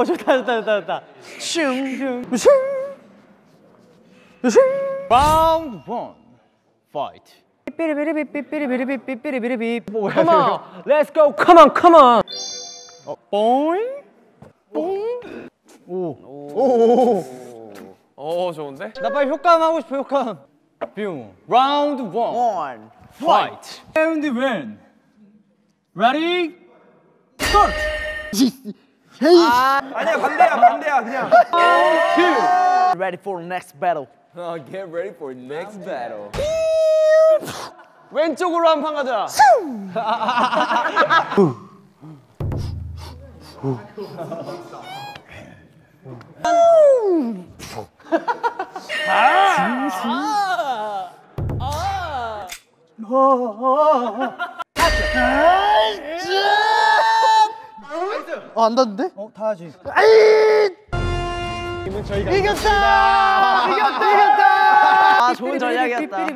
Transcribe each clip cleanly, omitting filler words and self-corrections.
좋다. 라운드 1 파이트. Come on, let's go. Come on. 보잉. 오, 좋은데? 나 빨리 효과음 하고 싶어. 효과음. 뿅. 라운드 1 파이트. 라운드 1 Ready? Start. 아니야, 반대야 그냥. Ready for next battle. Get ready for next battle. 왼쪽으로 한 판 가자. 안 닿는데? 다 하지. 이겼다! 아, 좋은 전략이었다.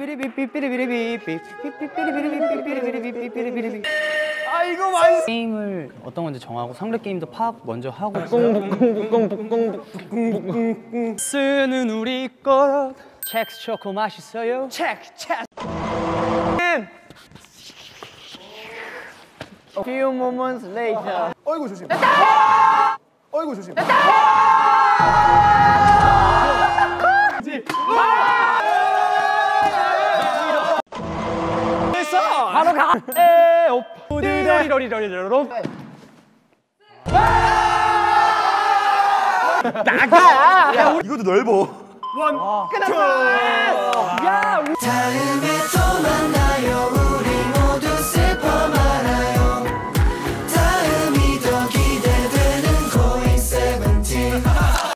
아, 이거 맛있어. 게임을 어떤 건지 정하고 상대 게임도 파악 먼저 하고 쓰는 우리 것 첵스 초코 맛있어요? Few moments later. 어이구 조심. 어이구 조심. 바로 가! 리러리러리러리러 나가! 이것도 넓어. 끝났어! 야!